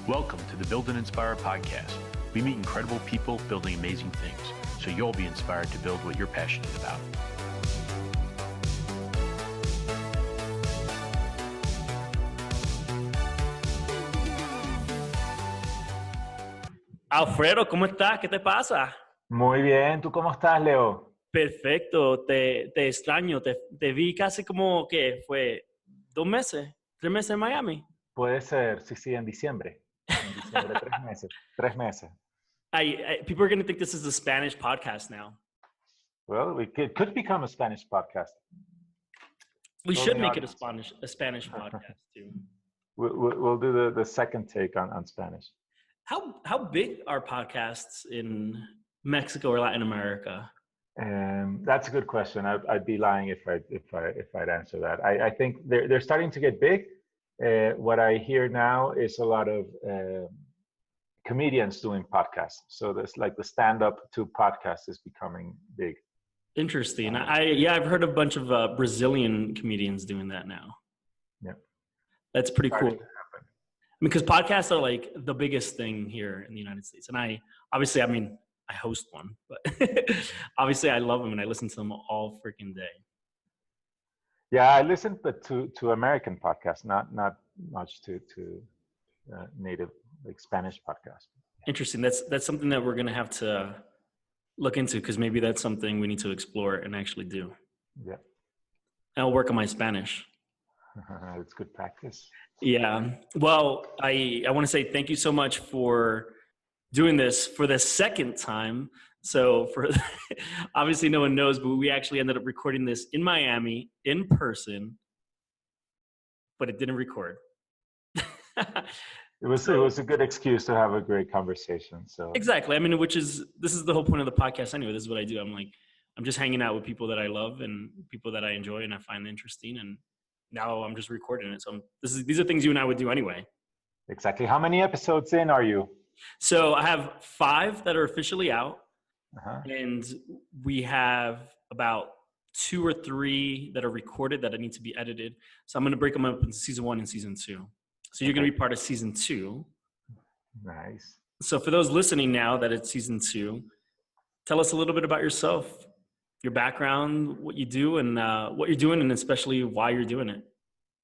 Welcome to the Build and Inspire podcast. We meet incredible people building amazing things, so you'll be inspired to build what you're passionate about. Alfredo, ¿cómo estás? ¿Qué te pasa? Muy bien, ¿tú cómo estás, Leo? Perfecto, te extraño. Te vi casi como que fue 2 meses, 3 meses en Miami. Puede ser, sí, en diciembre. En diciembre, 3 meses. 3 meses. People are going to think this is a Spanish podcast now. Well, we could become a Spanish podcast. We should make it a Spanish podcast too. We'll do the second take on Spanish. How big are podcasts in Mexico or Latin America? That's a good question. I'd be lying if I'd answer that. I think they're starting to get big. What I hear now is a lot of comedians doing podcasts. So there's like the stand-up to podcast is becoming big. Interesting. I've heard a bunch of Brazilian comedians doing that now. Yeah, that's pretty cool. Because podcasts are like the biggest thing here in the United States. And I host one, but obviously I love them and I listen to them all freaking day. Yeah, I listen to American podcasts, not much to native like Spanish podcasts. Interesting. That's something that we're going to have to look into, because maybe that's something we need to explore and actually do. Yeah. I'll work on my Spanish. It's good practice. Yeah. Well, I want to say thank you so much for doing this for the second time. So obviously no one knows, but we actually ended up recording this in Miami in person, but it didn't record. It was a good excuse to have a great conversation. So exactly. I mean, this is the whole point of the podcast anyway. This is what I do. I'm just hanging out with people that I love and people that I enjoy and I find interesting, and now I'm just recording it. So these are things you and I would do anyway. Exactly. How many episodes in are you? So I have 5 that are officially out. And we have about 2 or 3 that are recorded that need to be edited. So I'm going to break them up into season 1 and season 2. So you're going to be part of season 2. Nice. So for those listening now that it's season 2, tell us a little bit about yourself, your background, what you do, and what you're doing, and especially why you're doing it.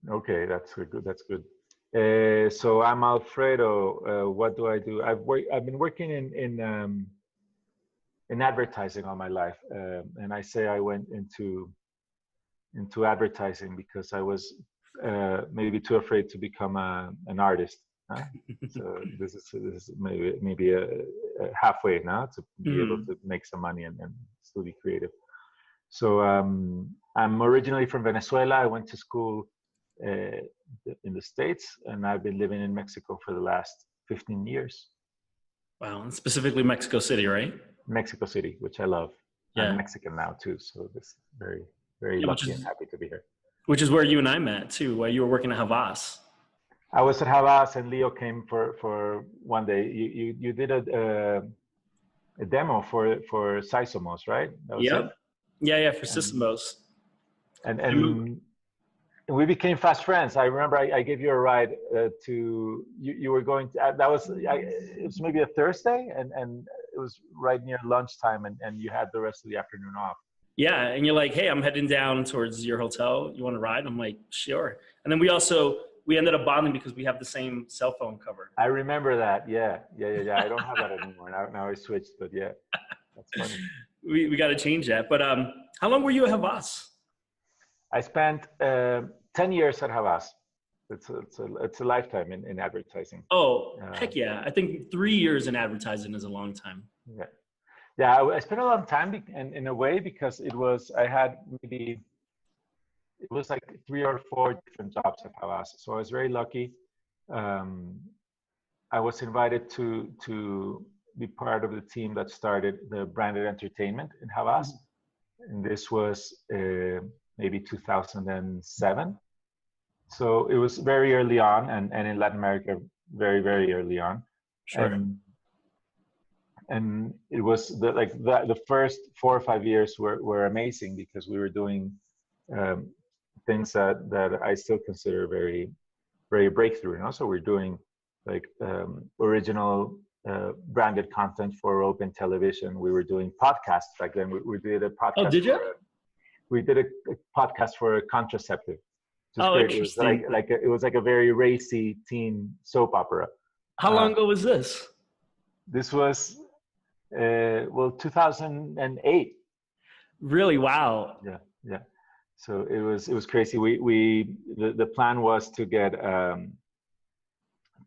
Okay, that's good. So I'm Alfredo. What do I do? I've been working in advertising all my life, and I say I went into advertising because I was maybe too afraid to become an artist. Huh? So this is maybe a halfway now to be able to make some money and still be creative. So I'm originally from Venezuela. I went to school in the States, and I've been living in Mexico for the last 15 years. Wow, and specifically Mexico City, right? Mexico City, which I love. Yeah. I'm Mexican now too, so this is very, very lucky and happy to be here. Which is where you and I met too, while you were working at Havas. I was at Havas, and Leo came for one day. You did a demo for Sysomos, right? Yep. Yeah, for Sysomos. And we became fast friends. I remember I gave you a ride to you were going to it was maybe a Thursday, and it was right near lunchtime, and you had the rest of the afternoon off. Yeah, and you're like, hey, I'm heading down towards your hotel. You want to ride? I'm like, sure. And then we ended up bonding because we have the same cell phone cover. I remember that. Yeah. I don't have that anymore. Now I switched, but yeah, that's funny. We got to change that. But how long were you at Havas? I spent 10 years at Havas. It's a lifetime in advertising. Oh, heck yeah. I think 3 years in advertising is a long time. Yeah, I spent a long time in a way because I had maybe, it was like 3 or 4 different jobs at Havas. So I was very lucky. I was invited to be part of the team that started the branded entertainment in Havas. And this was maybe 2007. So it was very early on, and in Latin America, very, very early on. Sure. And it was the first 4 or 5 years were amazing because we were doing things that I still consider very, very breakthrough. And also we're doing like original branded content for open television. We were doing podcasts back then. We did a podcast. Oh, did you? We did a podcast for a contraceptive. Which was Oh, great. interesting. It was like a very racy teen soap opera. How long ago was this? This was 2008. Really? Wow. Yeah. So it was crazy. The plan was to get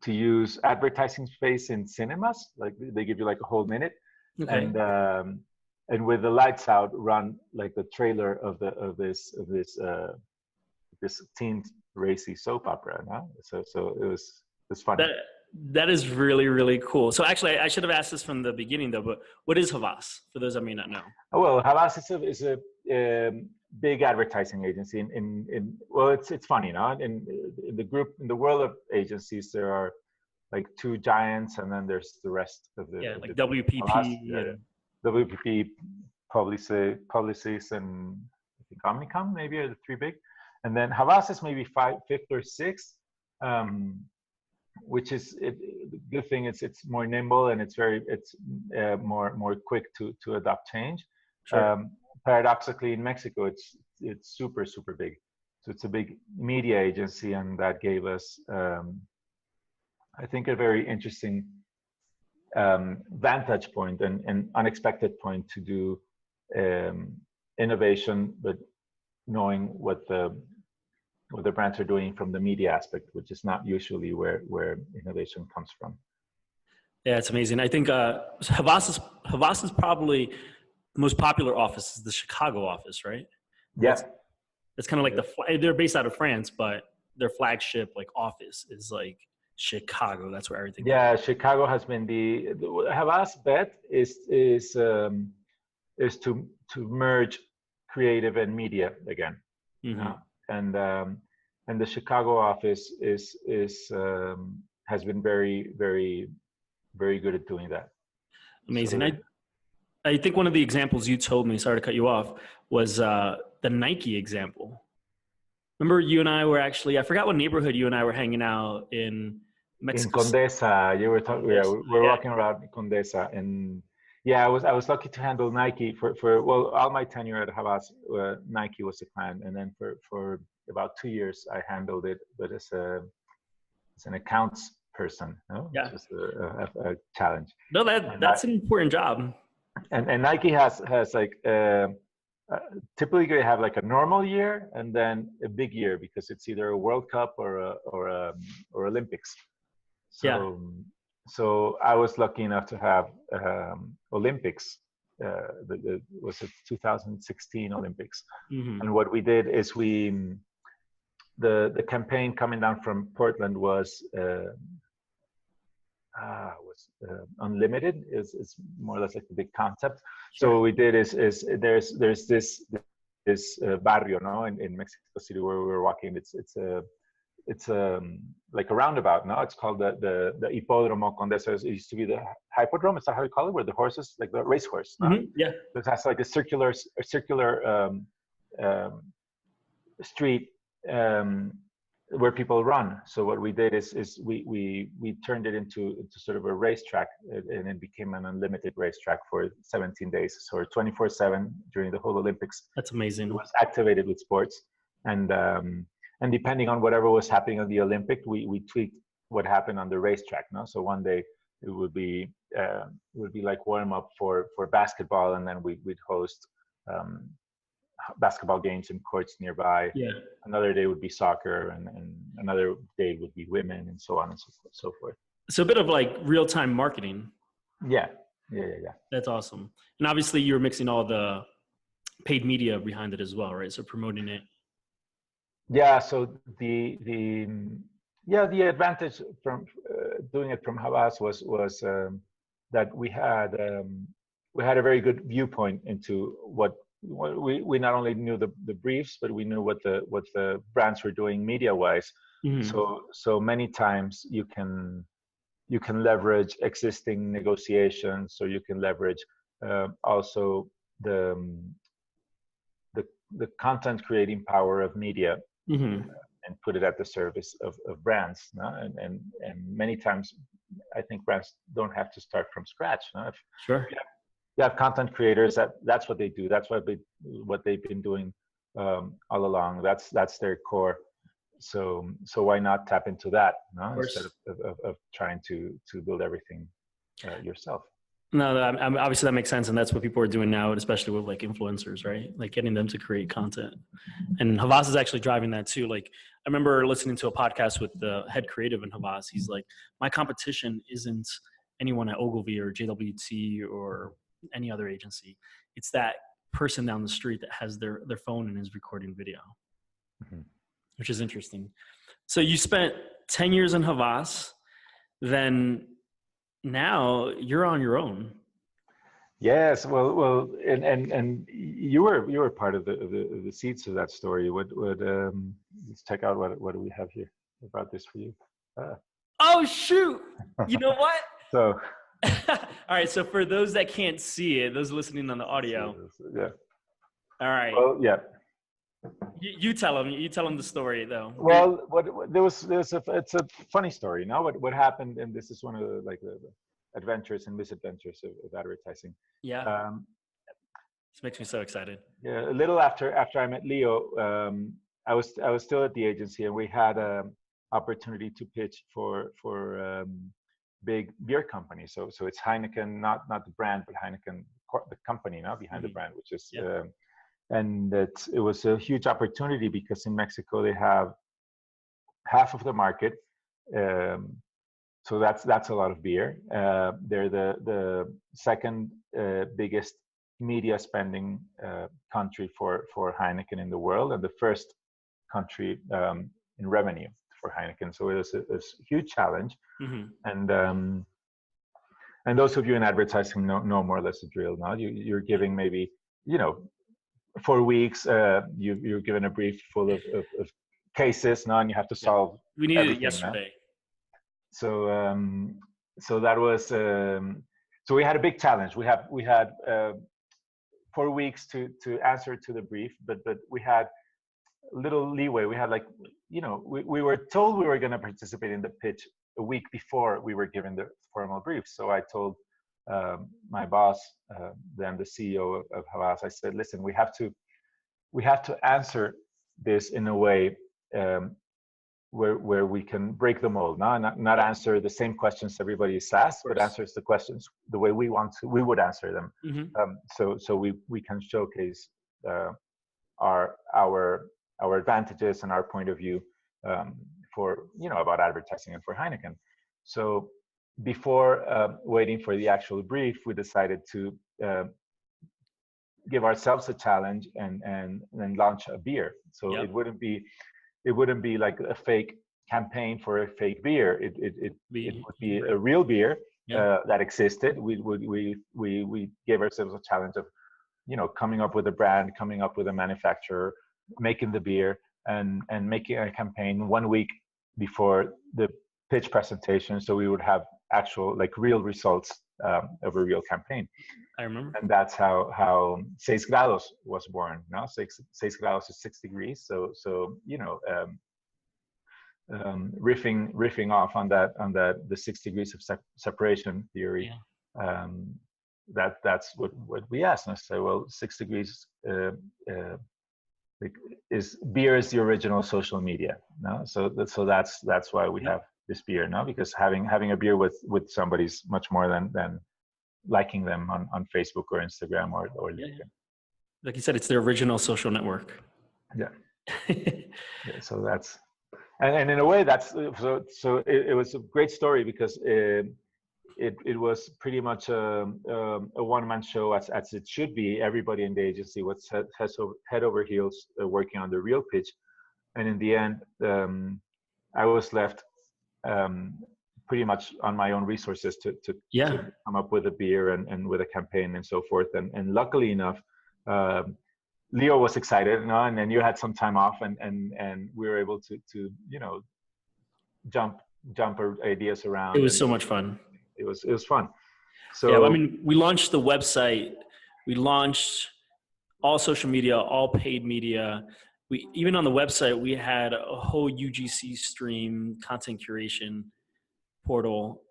to use advertising space in cinemas. Like they give you like a whole minute, Okay. and with the lights out, run like the trailer of this teen racy soap opera. No? So it was funny. That is really, really cool. So actually, I should have asked this from the beginning, though. But what is Havas? For those that may not know. Oh, well, Havas is a big advertising agency. Well, it's funny, no? In the world of agencies, there are like two giants, and then there's the rest of the like WPP. Havas, WPP, Publicis, and I think Omnicom maybe are the three big, and then Havas is maybe fifth or sixth. Which is the good thing. It's more nimble and it's more quick to adopt change. Sure. Paradoxically, in Mexico, it's super big. So it's a big media agency, and that gave us, I think, a very interesting vantage point and unexpected point to do innovation, but knowing what the brands are doing from the media aspect, which is not usually where innovation comes from. Yeah, it's amazing. I think Havas is probably the most popular office is the Chicago office, right? Yeah. It's kind of like they're based out of France, but their flagship like office is like Chicago. That's where everything. Yeah, Chicago has been the Havas bet is to merge creative and media again. Mm-hmm. And the Chicago office has been very good at doing that. Amazing. So, I think one of the examples you told me, sorry to cut you off, was the Nike example. Remember you and I were actually, I forgot what neighborhood you and I were hanging out in Mexico. In Condesa, you were talking. Yeah, we're walking around Condesa, and yeah, I was lucky to handle Nike for all my tenure at Havas. Nike was the client, and then for about 2 years I handled it, but as an accounts person, no? Yeah, just a challenge. No, that's an important job. And Nike has like typically they have like a normal year and then a big year because it's either a World Cup or Olympics. So I was lucky enough to have Olympics. Was it 2016 Olympics? Mm-hmm. And what we did is the campaign coming down from Portland was unlimited. Is more or less like the big concept. Sure. So what we did is there's this barrio, no, in Mexico City where we were walking. It's like a roundabout. No, it's called the Hipódromo Condesa. It used to be the Hippodrome. Is that how you call it? Where the horses, like the racehorse. No? Mm-hmm. Yeah. It has like a circular street where people run. So what we did is we turned it into sort of a racetrack, and it became an unlimited racetrack for 17 days, so 24/7 during the whole Olympics. That's amazing. It was activated with sports, and depending on whatever was happening on the Olympic, we tweaked what happened on the racetrack. No, so one day it would be like warm up for basketball, and then we'd host basketball games in courts nearby. Yeah. Another day would be soccer, and another day would be women, and so on and so forth. So a bit of like real-time marketing. Yeah. That's awesome. And obviously you're mixing all the paid media behind it as well, right? So promoting it. Yeah. So the advantage from doing it from Havas was that we had a very good viewpoint into what we not only knew the briefs, but we knew what the brands were doing media wise. Mm-hmm. So many times you can leverage existing negotiations, or you can leverage also the content creating power of media. Mm-hmm. and put it at the service of brands. No? And many times, I think brands don't have to start from scratch. No? If Sure. you have content creators, that's what they do. That's what they've been doing all along. That's their core. So why not tap into that, no? Instead of trying to build everything yourself. No, obviously that makes sense, and that's what people are doing now, especially with like influencers, right? Like getting them to create content. And Havas is actually driving that too. Like I remember listening to a podcast with the head creative in Havas. He's like, my competition isn't anyone at Ogilvy or JWT or any other agency. It's that person down the street that has their phone and is recording video, which is interesting. So you spent 10 years in Havas, then now you're on your own. Yes, well, and you were part of the seeds of that story. Let's check out what do we have here about this for you. Oh shoot! You know what? So, all right. So for those that can't see it, those listening on the audio, yeah. All right. Well, yeah. You tell them. You tell them the story though. Well, it's a funny story. Now, what happened, and this is one of the adventures and misadventures of advertising. Yeah. This makes me so excited. Yeah. A little after I met Leo, I was still at the agency, and we had an opportunity to pitch for big beer companies. So it's Heineken, not the brand, but Heineken, the company now behind the brand, which is. Yeah. And it was a huge opportunity because in Mexico they have half of the market, so that's a lot of beer. They're the second biggest media spending country for Heineken in the world, and the first country in revenue for Heineken. So it was a huge challenge, and those of you in advertising know more or less the drill. Now you're giving maybe 4 weeks, you're given a brief full of cases now, and you have to solve. We needed it yesterday. Now. So that was so we had a big challenge. We had 4 weeks to answer to the brief, but we had little leeway. We had we were told we were going to participate in the pitch a week before we were given the formal brief. So I told my boss, then the CEO of Havas, I said, listen, we have to answer this in a way where we can break the mold. Not answer the same questions everybody is asked, but answers the questions the way we would answer them. So we can showcase our advantages and our point of view for about advertising and for Heineken. So before waiting for the actual brief, we decided to give ourselves a challenge and launch a beer. So it wouldn't be like a fake campaign for a fake beer. It would be a real beer that existed. We gave ourselves a challenge of coming up with a brand, coming up with a manufacturer, making the beer, and making a campaign 1 week before the pitch presentation, so we would have actual real results of a real campaign. I remember. And that's how 6 grados was born. Now 6 grados is 6 degrees. So riffing off on that the 6 degrees of separation theory. That's what we asked. And I say, well, 6 degrees is beer is the original social media. No, so that's why we have this beer now, because having a beer with somebody is much more than liking them on Facebook or Instagram or LinkedIn. Like you said, it's the original social network. Yeah. So that's and in a way that's so it was a great story because it was pretty much a one-man show as it should be. Everybody in the agency was head over heels working on the real pitch, and in the end I was left pretty much on my own resources to come up with a beer and with a campaign and so forth. And luckily enough, Leo was excited, and then you had some time off, and we were able to jump ideas around. It was so much fun. It was fun. So yeah, I mean, we launched the website. We launched all social media, all paid media. even on the website, we had a whole UGC stream content curation portal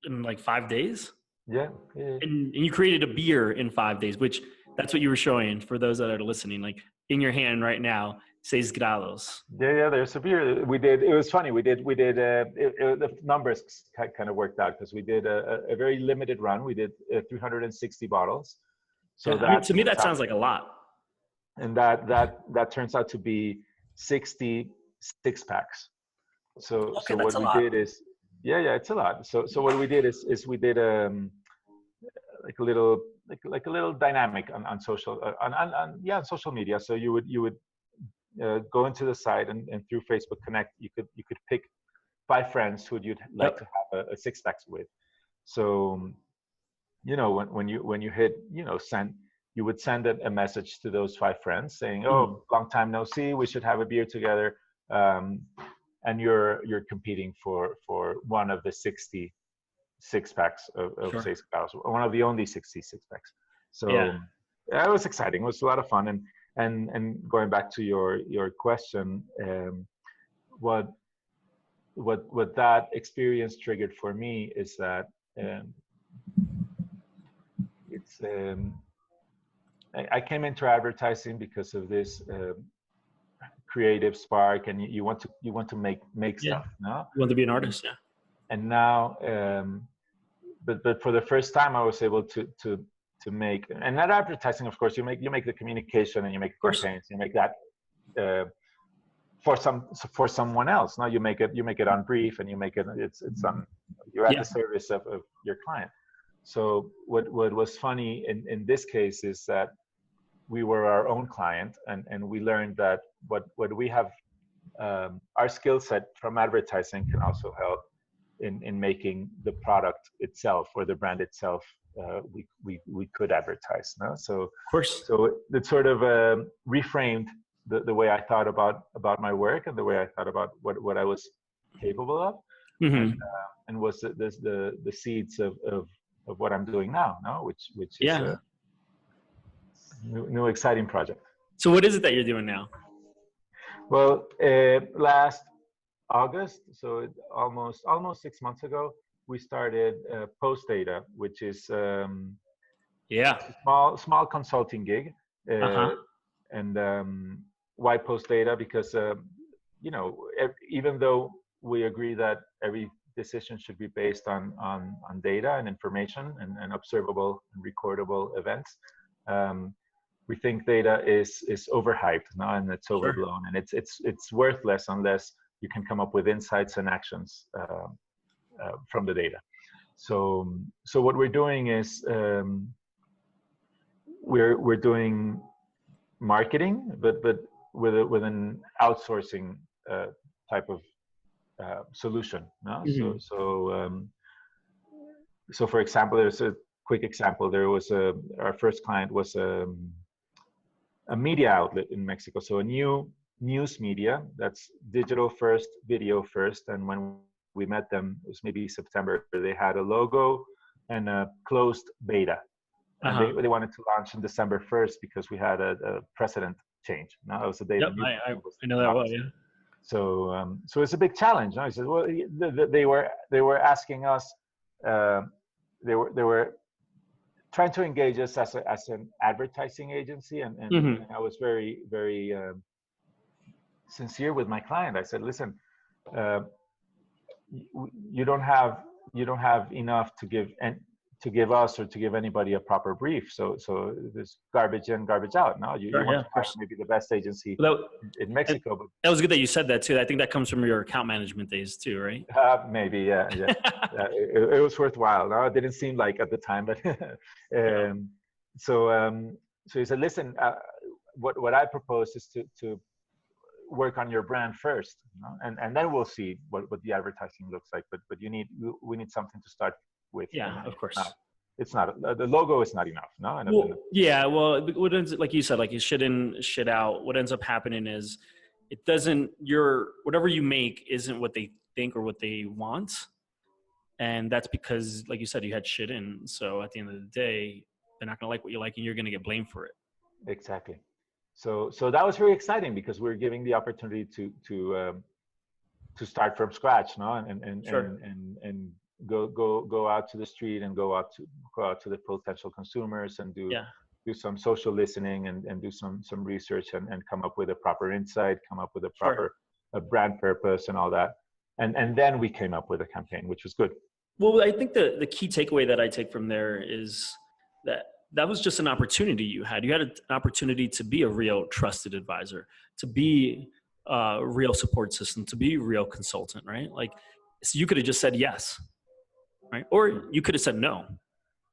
in like 5 days. Yeah. And you created a beer in 5 days, which that's what you were showing for those that are listening. Like in your hand right now, 6 grados. Yeah, there's a beer. We did. It was funny. The numbers kind of worked out because we did a very limited run. We did 360 bottles. So yeah, I mean, to me, that sounds like a lot. And that turns out to be 60 6-packs. So what we did is, it's a lot. So what we did is we did like a little dynamic on social on social media. So you would go into the site and through Facebook Connect, you could pick 5 friends who you'd like to have a 6-pack with. So when you hit send, you would send a message to those 5 friends saying, "Oh, long time no see. We should have a beer together." And you're competing for one of the 60 6-packs of Sure. 6 bottles, one of the only 60 6-packs. So it was exciting. It was a lot of fun. And going back to your question, what that experience triggered for me is that I came into advertising because of this creative spark, and you want to make stuff. No? You want to be an artist, yeah. And now, but for the first time, I was able to make, and not advertising, of course. You make the communication, and you make campaigns. You make that for someone else. No, you make it on brief, and you make it. It's on. You're at the service of your client. So what was funny in this case is that we were our own client, and we learned that what we have, our skill set from advertising can also help in making the product itself or the brand itself. We could advertise. No? So of course. So it sort of reframed the way I thought about my work and the way I thought about what I was capable of, and was the seeds of what I'm doing now, which is a new exciting project. So what is it that you're doing now? Well, last August, so almost 6 months ago, we started PostData, which is a small consulting gig. And why PostData? Because even though we agree that every decision should be based on data and information and observable and recordable events, we think data is overhyped now, and it's overblown, and it's worthless unless you can come up with insights and actions from the data. So what we're doing is we're doing marketing, but with an outsourcing type of solution. No? So for example, there's a quick example. There was our first client was a media outlet in Mexico. So a new news media that's digital first, video first. And when we met them, it was maybe September, they had a logo and a closed beta. And they wanted to launch on December 1st because we had a precedent change. No, it was the day. Yep, I know that well. Yeah. So it's a big challenge. No? I said, well, they were asking us. They were trying to engage us as an advertising agency, and I was very, very sincere with my client. I said, listen, you don't have enough to give us or to give anybody a proper brief. So there's garbage in, garbage out. No, you want to have maybe the best agency in Mexico. But that was good that you said that too. I think that comes from your account management days too, right? Maybe, yeah. It was worthwhile. No, it didn't seem like at the time, but so he said, listen, what I propose is to work on your brand first, and then we'll see what the advertising looks like. But we need something to start with. Yeah, of course. It's not the logo is not enough. No. Well, what ends, like you said, like you shit in, shit out. What ends up happening is it doesn't. Whatever you make isn't what they think or what they want, and that's because, like you said, you had shit in. So at the end of the day, they're not gonna like what you like, and you're gonna get blamed for it. Exactly. so that was very exciting because we're giving the opportunity to start from scratch, no, and go out to the street and go out to the potential consumers and do some social listening and do some research and come up with a proper insight, come up with a proper brand purpose and all that, and then we came up with a campaign, which was good. Well, I think the key takeaway that I take from there is that was just an opportunity you had. You had an opportunity to be a real trusted advisor, to be a real support system, to be a real consultant, right? Like, so you could have just said yes, right? Or you could have said no,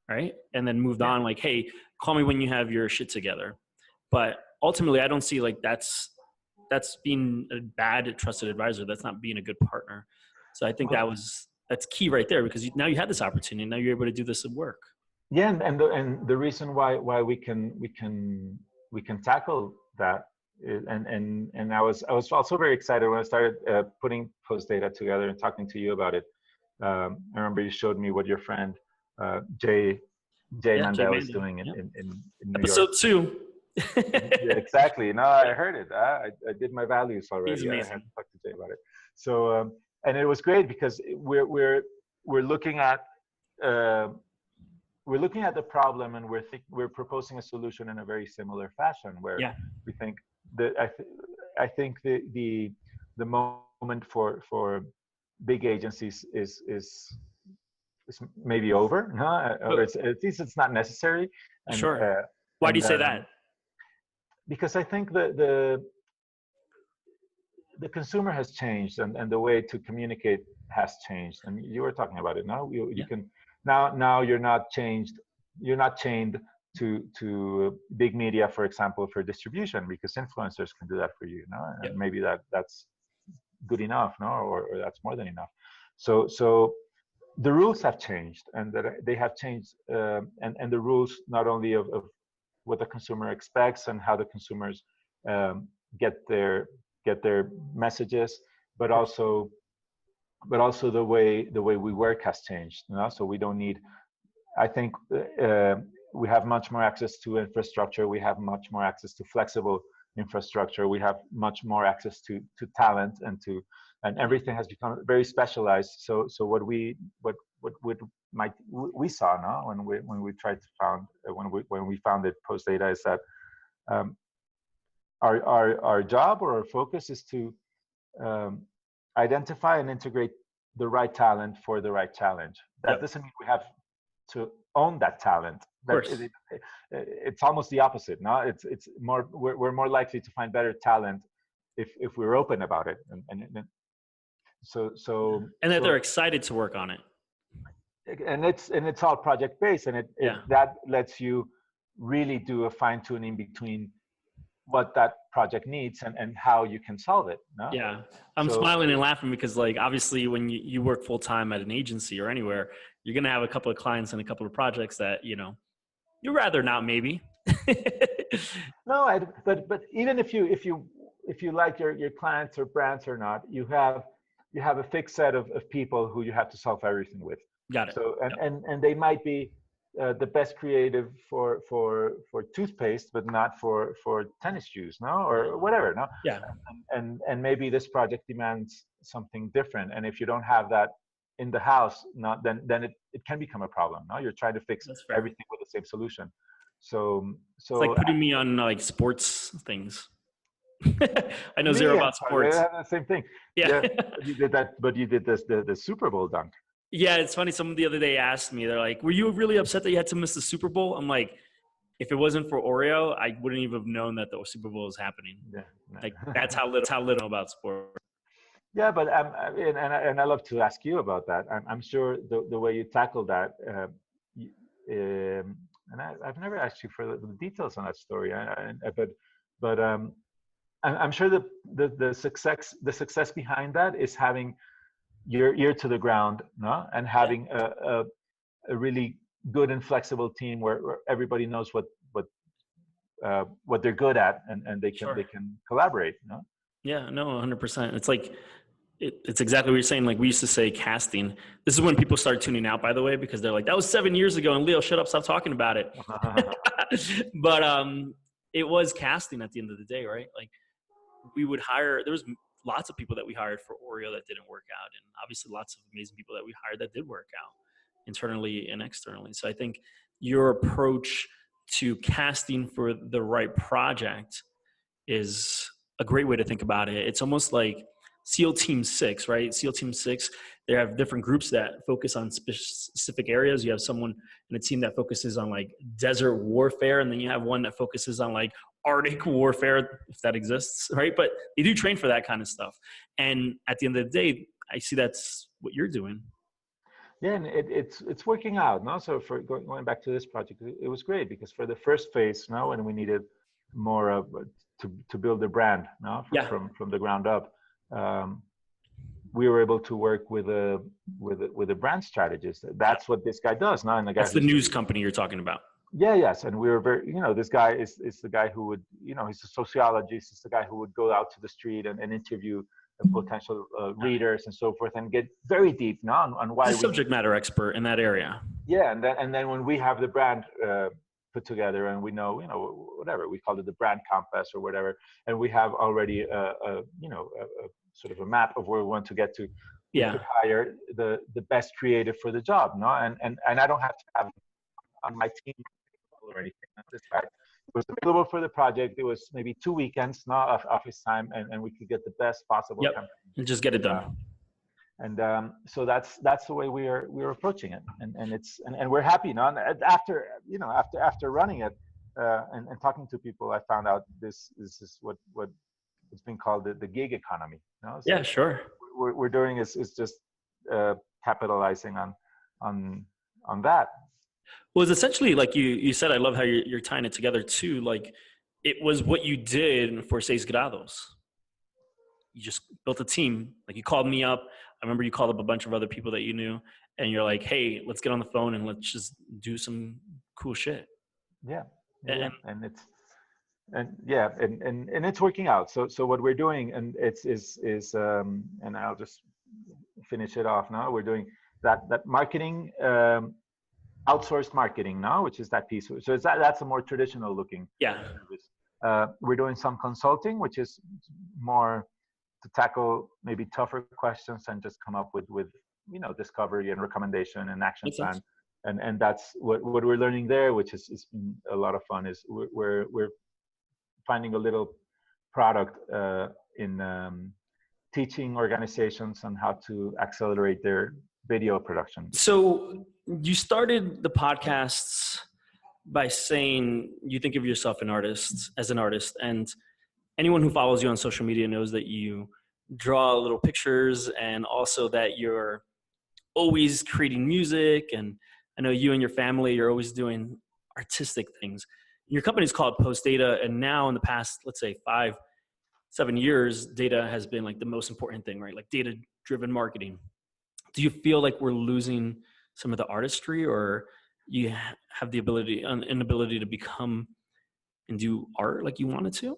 right? And then moved on like, hey, call me when you have your shit together. But ultimately, I don't see like that's being a bad trusted advisor. That's not being a good partner. So I think that's key right there, because now you had this opportunity. Now you're able to do this at work. Yeah, and the reason why we can tackle that is, and I was also very excited when I started putting PostData together and talking to you about it. I remember you showed me what your friend Jay Mandel is doing in New Episode York. 2. Yeah, exactly. No, I heard it. I did my values already. He's amazing. I had to talk to Jay about it. So and it was great because we're looking at the problem, and we're proposing a solution in a very similar fashion, where we think that I think the moment for big agencies is maybe over, or at least it's not necessary. And, Why do you say that? Because I think the consumer has changed, and the way to communicate has changed. And you were talking about it. Now you can now you're not chained to big media, for example, for distribution, because influencers can do that for you, and maybe that's good enough, or that's more than enough. So the rules have changed, and that they have changed, and the rules not only of what the consumer expects and how the consumers get their messages, but also the way we work has changed. So we don't need. I think we have much more access to infrastructure. We have much more access to flexible infrastructure. We have much more access to talent and everything has become very specialized. So what we saw when we tried to when we founded PostData is that our job or our focus is to identify and integrate the right talent for the right challenge. That doesn't mean we have to own that talent. It's almost the opposite. No, it's more. We're more likely to find better talent if we're open about it, and that they're excited to work on it. And it's all project based, and that lets you really do a fine tuning between what that project needs and how you can solve it. No? Yeah, I'm smiling and laughing because, like, obviously when you work full time at an agency or anywhere, you're gonna have a couple of clients and a couple of projects that you'd rather not maybe. No, but even if you like your clients or brands or not, you have a fixed set of people who you have to solve everything with. Got it. So and they might be the best creative for toothpaste, but not for tennis shoes, or whatever, Yeah. And maybe this project demands something different, and if you don't have that in the house, then it can become a problem. You're trying to fix everything with the same solution. So it's like putting me on like sports things. I know zero about sports. The same thing. Yeah. You did that, but you did the Super Bowl dunk. Yeah, it's funny. Someone the other day asked me, they're like, were you really upset that you had to miss the Super Bowl? I'm like, if it wasn't for Oreo, I wouldn't even have known that the Super Bowl was happening. Yeah. Like, that's how little about sport. Yeah, but and I love to ask you about that. I'm sure the way you tackle that, and I've never asked you for the details on that story. But I'm sure the success behind that is having your ear to the ground, and having a really good and flexible team where everybody knows what they're good at, and they can collaborate. Yeah, no, 100%. It's like it's exactly what you're saying. Like, we used to say casting. This is when people start tuning out, by the way, because they're like, that was 7 years ago, and Leo, shut up, stop talking about it. But it was casting at the end of the day, right? Like we would hire, there was lots of people that we hired for Oreo that didn't work out. And obviously lots of amazing people that we hired that did work out internally and externally. So I think your approach to casting for the right project is a great way to think about it. It's almost like SEAL Team 6, right? SEAL Team 6, they have different groups that focus on specific areas. You have someone in a team that focuses on like desert warfare, and then you have one that focuses on like Arctic warfare, if that exists, right? But they do train for that kind of stuff. And at the end of the day, I see that's what you're doing. Yeah, and it's working out. No, so for going back to this project, it was great because for the first phase, now when we needed more of to build a brand, no, from the ground up, we were able to work with a brand strategist. That's what this guy does now. And the guy that's the news company you're talking about. Yeah, yes, and we were very, this guy is the guy who would, he's a sociologist. He's the guy who would go out to the street and interview potential readers and so forth, and get very deep now on why. He's a subject matter expert in that area. Yeah, and then when we have the brand put together, and we know, whatever we call it, the brand compass or whatever, and we have already a sort of a map of where we want to get to. Yeah. We could hire the best creative for the job, no, and I don't have to have on my team or anything. This guy was available for the project. It was maybe 2 weekends now of his time, and we could get the best possible campaign. And just get it done. So that's the way we're approaching it, and we're happy now. And after running it and talking to people, I found out this is what it's been called the gig economy. So yeah, sure. We're doing is just capitalizing on that. Well, it's essentially like you said. I love how you're tying it together too. Like it was what you did for Seis Grados. You just built a team. Like you called me up. I remember you called up a bunch of other people that you knew, and you're like, "Hey, let's get on the phone and let's just do some cool shit." Yeah, and it's working out. So what we're doing, and and I'll just finish it off now. We're doing that marketing, outsourced marketing now, which is that piece. So that's a more traditional looking service. We're doing some consulting, which is more to tackle maybe tougher questions and just come up with discovery and recommendation and action plan. And that's what we're learning there, which is been a lot of fun. Is we're finding a little product in teaching organizations on how to accelerate their video production. So you started the podcasts by saying you think of yourself as an artist, and anyone who follows you on social media knows that you draw little pictures and also that you're always creating music. And I know you and your family, you're always doing artistic things. Your company is called PostData, and now in the past, let's say 5-7 years, data has been like the most important thing, right? Like data-driven marketing. Do you feel like we're losing some of the artistry, or you have the inability to become and do art like you wanted to?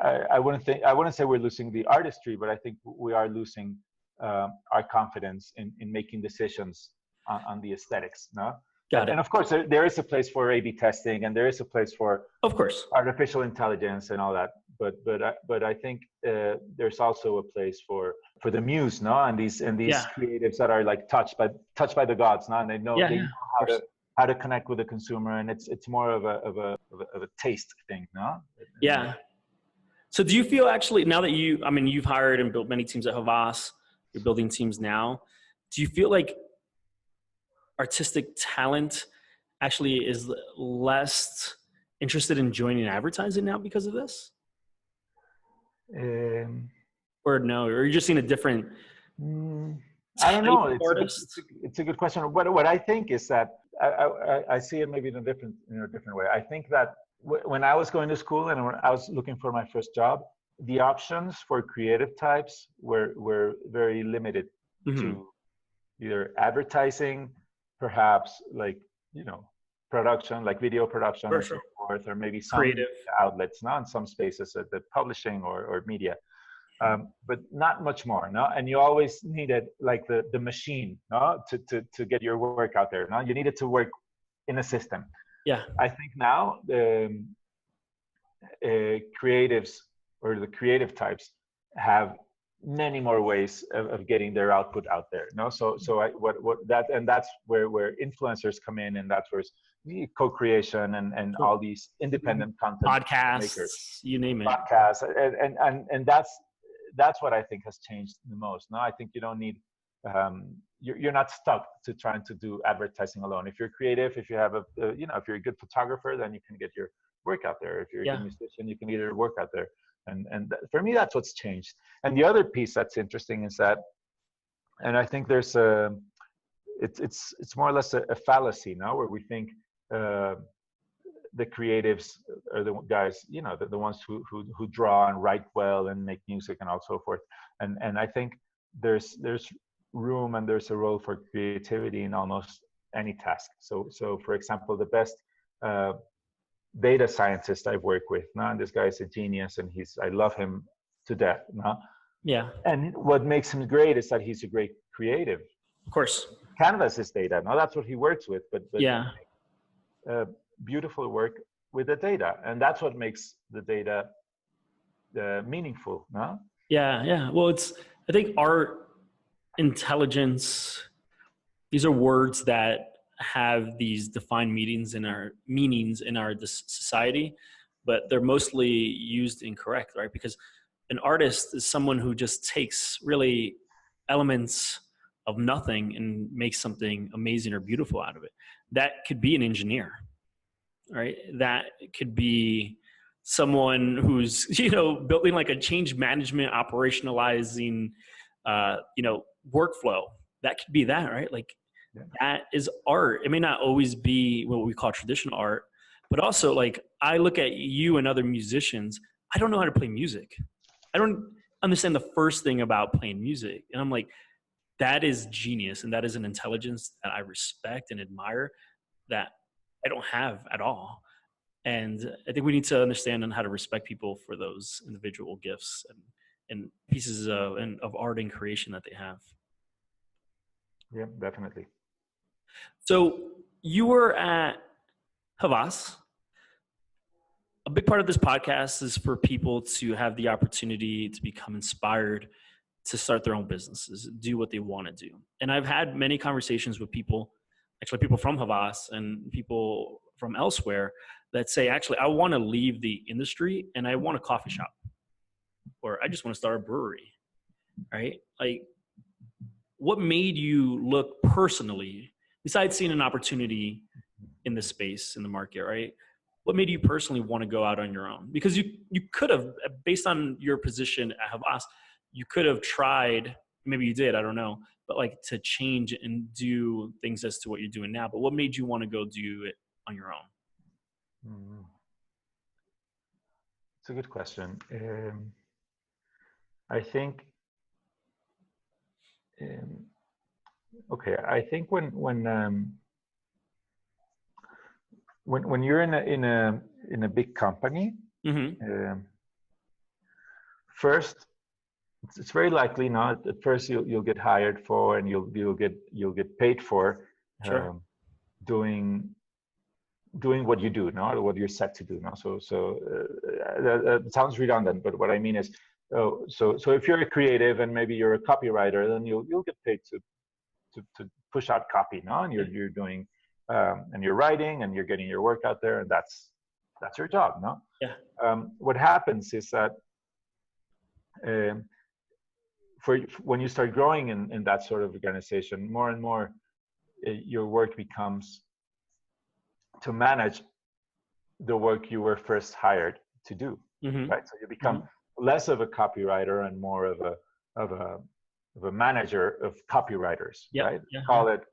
I wouldn't say we're losing the artistry, but I think we are losing our confidence in making decisions on the aesthetics. No? Got it. And of course, there is a place for A/B testing, and there is a place for, of course, artificial intelligence and all that. But I think there's also a place for the muse, no, and these creatives that are like touched by the gods, no, and they know how to connect with the consumer, and it's more of a taste thing, no. Yeah. So do you feel actually, now that you've hired and built many teams at Havas, you're building teams now, do you feel like artistic talent actually is less interested in joining advertising now because of this? Or no, or you're just seeing a different I don't know. It's a good question. What I think is that I see it maybe in a different way. I think that when I was going to school and when I was looking for my first job, the options for creative types were very limited to either advertising, perhaps like production, like video production, and so forth, or maybe some creative outlets, not in some spaces at the publishing or media, but not much more. No, and you always needed like the machine, no, to get your work out there. No, you needed to work in a system. Yeah, I think now creatives or the creative types have many more ways of getting their output out there. No, so that's where influencers come in, and that's where co-creation and Sure. all these independent content makers, Podcasts, you name it. podcasts, and that's what I think has changed the most. No, I think you don't need you're not stuck to trying to do advertising alone. If you're creative, if you have if you're a good photographer, then you can get your work out there. If you're a good musician, you can get your work out there. And for me, that's what's changed. And the other piece that's interesting is that, and I think there's it's more or less a fallacy now, where we think the creatives are the guys, the ones who draw and write well and make music and all so forth. And I think there's room and there's a role for creativity in almost any task. So for example, the best data scientist I've worked with now, and this guy is a genius, and I love him to death. No? Yeah. And what makes him great is that he's a great creative. Of course. Canvas is data. Now that's what he works with, but yeah, beautiful work with the data, and that's what makes the data meaningful. No? Yeah. Well, I think art, intelligence, these are words that have these defined meanings in our society, but they're mostly used incorrect, right? Because an artist is someone who just takes really elements of nothing and makes something amazing or beautiful out of it. That could be an engineer, right? That could be someone who's, building like a change management, operationalizing, workflow. That could be that, right? Like, that is art. It may not always be what we call traditional art, but also, like, I look at you and other musicians, I don't know how to play music. I don't understand the first thing about playing music. And I'm like, that is genius. And that is an intelligence that I respect and admire that I don't have at all. And I think we need to understand on how to respect people for those individual gifts and pieces of art and creation that they have. Yeah, definitely. So you were at Havas. A big part of this podcast is for people to have the opportunity to become inspired to start their own businesses, do what they want to do. And I've had many conversations with people from Havas and people from elsewhere that say, actually, I want to leave the industry and I want a coffee shop, or I just want to start a brewery, right? Like, what made you look personally, besides seeing an opportunity in the space, in the market, right? What made you personally want to go out on your own? Because you could have, based on your position at Havas, you could have tried, maybe you did, I don't know, but like to change and do things as to what you're doing now. But what made you want to go do it on your own? It's a good question. I think, I think when you're in a big company, first, it's very likely not at first you'll get hired for, and you'll get paid for doing what you do now, or what you're set to do now. So that sounds redundant, but what I mean is, so if you're a creative and maybe you're a copywriter, then you'll get paid to push out copy, no? And you're doing and you're writing and you're getting your work out there, and that's your job, no? Yeah. What happens is that when you start growing in that sort of organization, more and more your work becomes to manage the work you were first hired to do, right? So you become less of a copywriter and more of a manager of copywriters, right? Yeah. Call it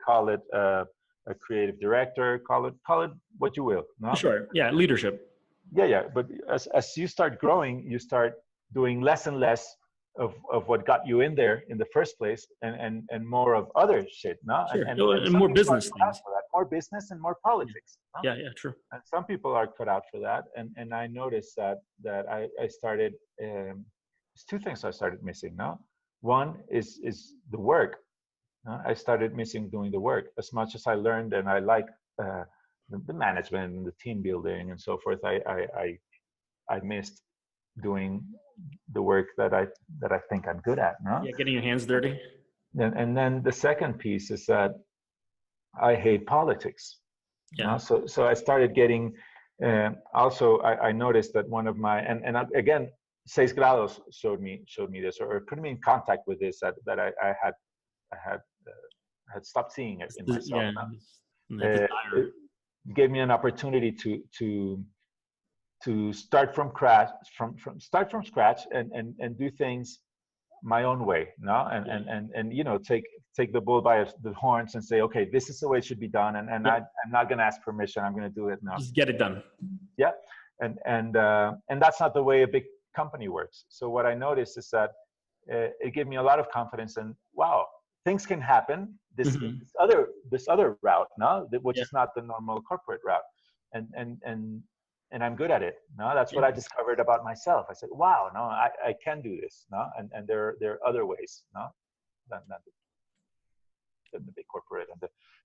a creative director, call it what you will. No? Sure. Yeah, leadership. Yeah. But as you start growing, you start doing less and less of what got you in there in the first place, and more of other shit, no? Sure. And more business things. More business and more politics. No? Yeah, true. And some people are cut out for that, and I noticed that I started. There's two things I started missing. No, one is the work. I started missing doing the work. As much as I learned and I like the management and the team building and so forth, I I missed doing the work that I think I'm good at. No? Yeah, getting your hands dirty. And then the second piece is that I hate politics. Yeah. So I started getting. Also, I noticed that one of my again, Seis Grados showed me this, or put me in contact with this, that I had stopped seeing it in myself. Yeah. It gave me an opportunity to start from scratch and do things my own way, no, and you know, take the bull by the horns and say, okay, this is the way it should be done, and I'm not going to ask permission. I'm going to do it now. Just get it done. Yeah, and that's not the way a big company works. So what I noticed is that it gave me a lot of confidence, and wow, things can happen. This other route, no, which is not the normal corporate route, and I'm good at it. No, that's what I discovered about myself. I said, wow, no, I can do this. No, and there are other ways. No, than the big corporate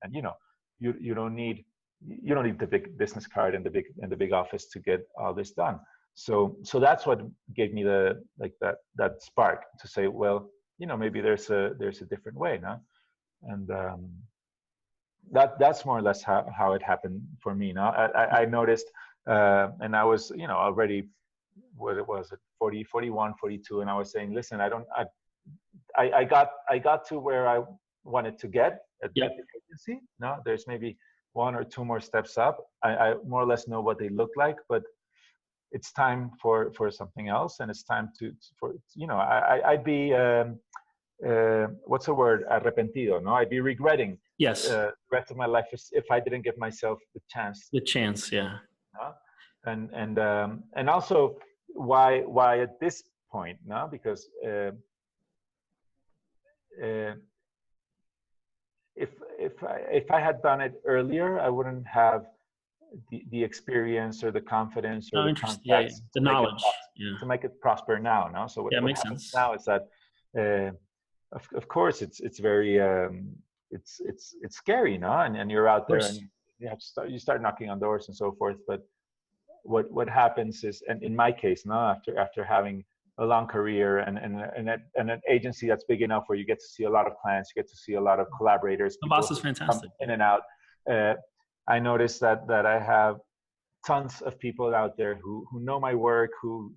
and you know, you don't need the big business card and the big office to get all this done. So that's what gave me that spark to say, well, you know, maybe there's a different way. No, and that's more or less how it happened for me. No, I noticed. And I was, you know, already, what it was, 40, 41, 42. And I was saying, listen, I got to where I wanted to get at the agency. No, there's maybe one or two more steps up. I more or less know what they look like, but it's time for something else. And it's time for, you know, I'd be, what's the word? Arrepentido, no? I'd be regretting the rest of my life if I didn't give myself the chance. Yeah. And also why at this point, no? Because if I had done it earlier, I wouldn't have the experience or the confidence or the contacts, the knowledge to make it prosper now. No, so what makes happens sense. now is that of course it's very it's scary, no? And you're out there and you start knocking on doors and so forth, but what happens is, and in my case, no, after having a long career and an agency that's big enough where you get to see a lot of clients, you get to see a lot of collaborators. Havas is fantastic. In and out. I noticed that I have tons of people out there who know my work, who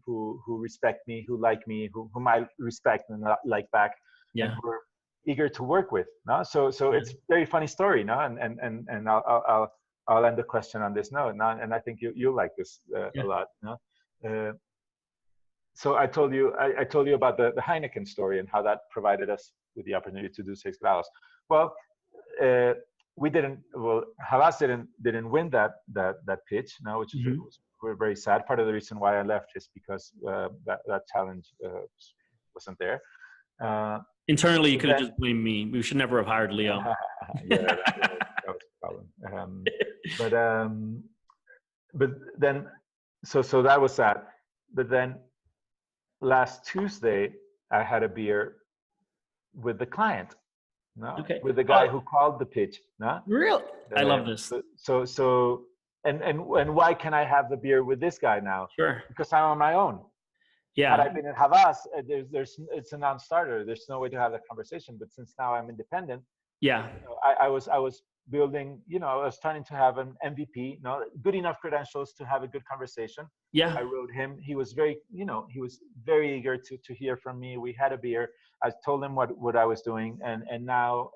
respect me, who like me, whom I respect and like back, and who are eager to work with. No, so it's a very funny story. No, and I'll end the question on this note. No, and I think you'll like this a lot. No. So I told you about the Heineken story and how that provided us with the opportunity to do 6 grados. Well, we didn't. Well, Havas didn't win that pitch. No, which is we're very sad. Part of the reason why I left is because that challenge wasn't there. Internally, you could have just blamed me. We should never have hired Leo. That was the problem. But then, so that was that. But then, last Tuesday, I had a beer with the client. No, with the guy who called the pitch. No, really, I love this. So, and why can I have the beer with this guy now? Sure, because I'm on my own. Yeah. Had I been in Havas, it's a non-starter. There's no way to have that conversation. But since now I'm independent, I was building. You know, I was trying to have an MVP. Good enough credentials to have a good conversation. Yeah. I wrote him. He was very eager to hear from me. We had a beer. I told him what I was doing, and now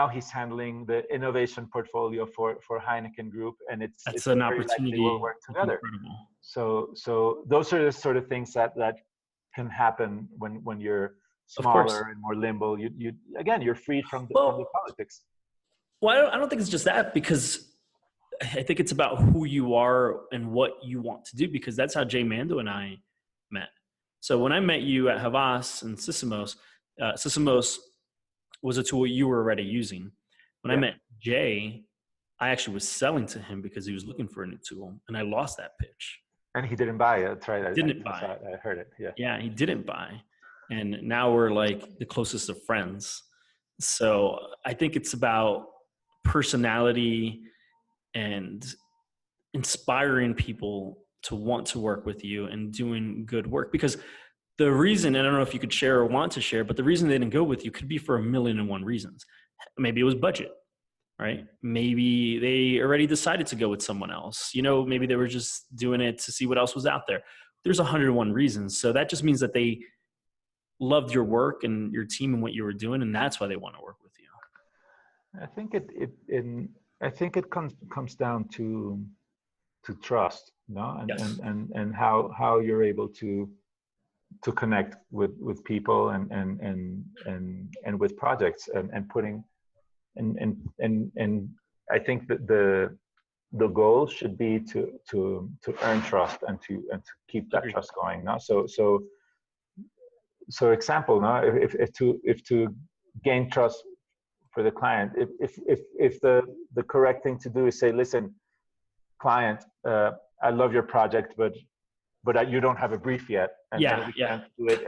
he's handling the innovation portfolio for Heineken Group, and it's an opportunity. We'll work together. Incredible. So those are the sort of things that can happen when you're smaller and more nimble. You're freed from the politics. Well, I don't think it's just that, because I think it's about who you are and what you want to do, because that's how Jay Mando and I met. So when I met you at Havas and Sysomos was a tool you were already using. When I met Jay, I actually was selling to him because he was looking for a new tool, and I lost that pitch. And he didn't buy it. That's right. I heard it. Yeah. Yeah, he didn't buy. And now we're like the closest of friends. So I think it's about personality and inspiring people to want to work with you and doing good work. Because the reason, and I don't know if you could share or want to share, but the reason they didn't go with you could be for 1,000,001 reasons. Maybe it was budget, right? Maybe they already decided to go with someone else. Maybe they were just doing it to see what else was out there. There's 101 reasons. So that just means that they loved your work and your team and what you were doing, and that's why they want to work with you. I think it comes down to trust, no, Yes. and how you're able to connect with people and with projects and putting and I think that the goal should be to earn trust and to keep that trust going, no. So example, no, if to gain trust for the client, if the correct thing to do is say, listen, client, I love your project, but you don't have a brief yet, and we can't do it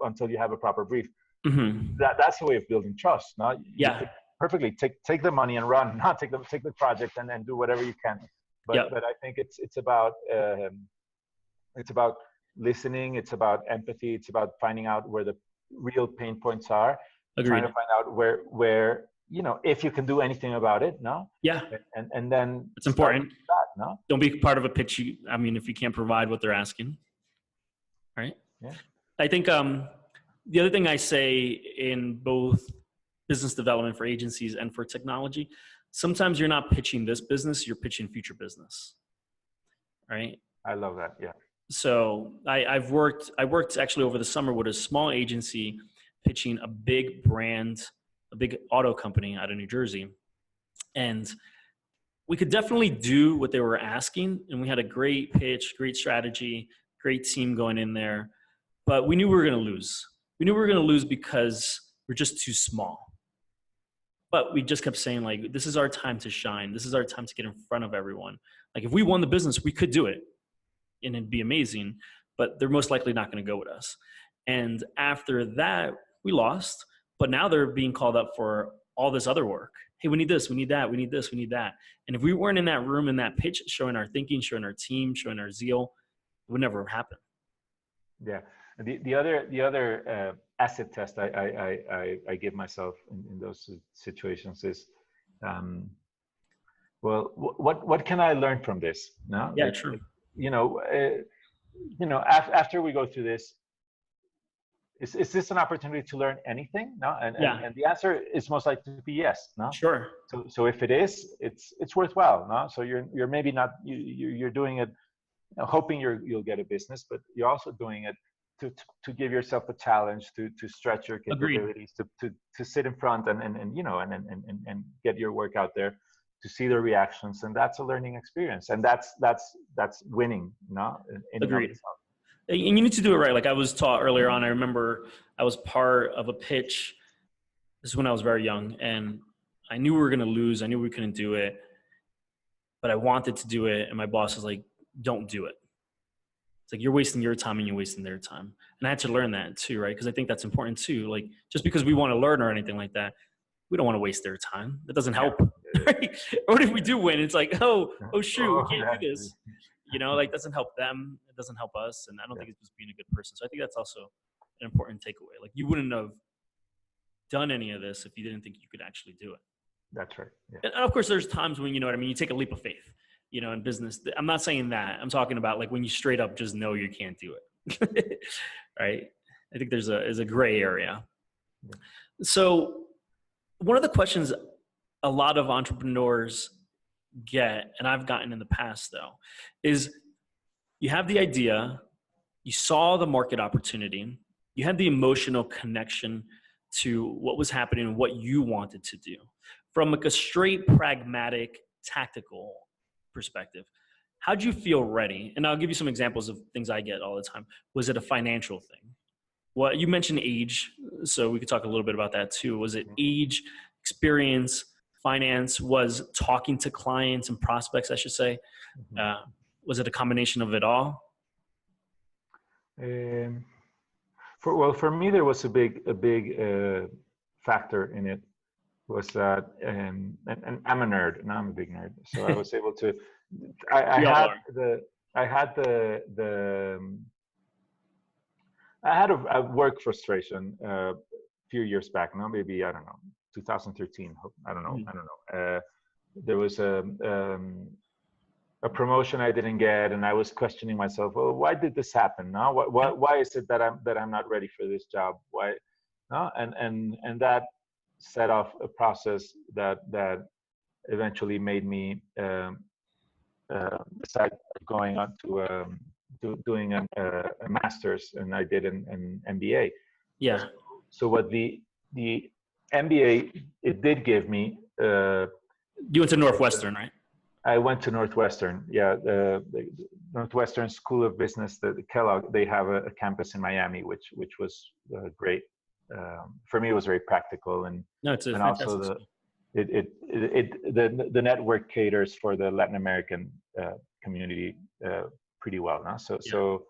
until you have a proper brief. Mm-hmm. That's the way of building trust. No, you could perfectly take the money and run, not take the project and do whatever you can. But I think it's about listening. It's about empathy. It's about finding out where the real pain points are. Agreed. Trying to find out where if you can do anything about it. No. Yeah. And then it's important. That, no. Don't be part of a pitchy. I mean, if you can't provide what they're asking, right? Yeah. I think the other thing I say in both business development for agencies and for technology, sometimes you're not pitching this business, you're pitching future business, right? I love that. Yeah. So I worked actually over the summer with a small agency pitching a big brand, a big auto company out of New Jersey. And we could definitely do what they were asking. And we had a great pitch, great strategy, great team going in there. But we knew we were going to lose. We knew we were going to lose because we're just too small. But we just kept saying, like, this is our time to shine. This is our time to get in front of everyone. Like, if we won the business, we could do it. And it'd be amazing. But they're most likely not going to go with us. And after that, we lost. But now they're being called up for all this other work. Hey, we need this, we need that, we need this, we need that. And if we weren't in that room, in that pitch, showing our thinking, showing our team, showing our zeal, it would never happen. Yeah. The other asset test I give myself in those situations is, well, what can I learn from this? No? Yeah, true. After we go through this, is this an opportunity to learn anything? No, and the answer is most likely to be yes. No, sure. So if it is, it's worthwhile. No, so you're maybe not you're doing it, hoping you'll get a business, but you're also doing it to give yourself a challenge, to stretch your capabilities, to sit in front and get your work out there, to see the reactions, and that's a learning experience, and that's winning. No, agreed. And you need to do it right. Like I was taught earlier on, I remember I was part of a pitch. This is when I was very young, and I knew we were going to lose. I knew we couldn't do it, but I wanted to do it. And my boss was like, don't do it. It's like, you're wasting your time and you're wasting their time. And I had to learn that too, right? Because I think that's important too. Like, just because we want to learn or anything like that, we don't want to waste their time. That doesn't help. Right? Or if we do win, it's like, oh shoot, we can't do this. Like, doesn't help them. It doesn't help us. And I don't think it's just being a good person. So I think that's also an important takeaway. Like, you wouldn't have done any of this if you didn't think you could actually do it. That's right. Yeah. And of course, there's times when, you take a leap of faith, in business. I'm not saying that. I'm talking about like when you straight up just know you can't do it. Right? I think there's a gray area. Yeah. So one of the questions a lot of entrepreneurs get, and I've gotten in the past though, is you have the idea, you saw the market opportunity, you had the emotional connection to what was happening and what you wanted to do. From like a straight pragmatic, tactical perspective, how'd you feel ready? And I'll give you some examples of things I get all the time. Was it a financial thing? Well, you mentioned age, so we could talk a little bit about that too. Was it age, experience, finance? Was talking to clients and prospects, I should say? Was it a combination of it all? For me, there was a big factor in it. Was that, and I'm a nerd, and I'm a big nerd, so I was able to. I had I had I had a work frustration a few years back. Now, maybe I don't know, 2013. I don't know. Mm. I don't know. There was a promotion I didn't get, and I was questioning myself. Well, why did this happen? No, why is it that I'm not ready for this job? Why? No, and that set off a process that eventually made me decide going on to doing a master's, and I did an MBA. Yeah. So what the MBA it did give me. You went to Northwestern, right? I went to Northwestern. Yeah, the Northwestern School of Business, the Kellogg. They have a campus in Miami, which was great. For me, it was very practical, and No, it's a and fantastic also school. the network caters for the Latin American community pretty well. No? So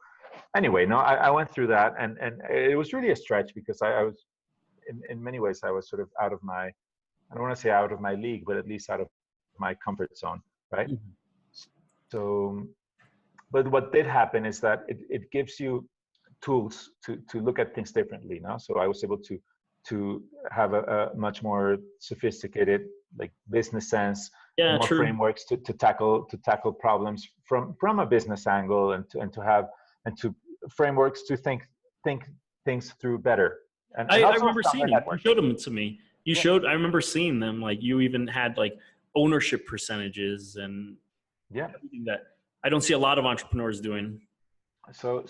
anyway, no, I went through that, and it was really a stretch because I was in many ways I was sort of out of my, I don't want to say out of my league, but at least out of my comfort zone, right? Mm-hmm. So, but what did happen is that it gives you tools to look at things differently. Now, so I was able to have a much more sophisticated like business sense, Yeah, more true. frameworks to tackle problems from a business angle, and to frameworks to think things through better. And I also remember seeing them. You showed them to me. You Yeah. showed. I remember seeing them. Like you even had like ownership percentages and everything that I don't see a lot of entrepreneurs doing. So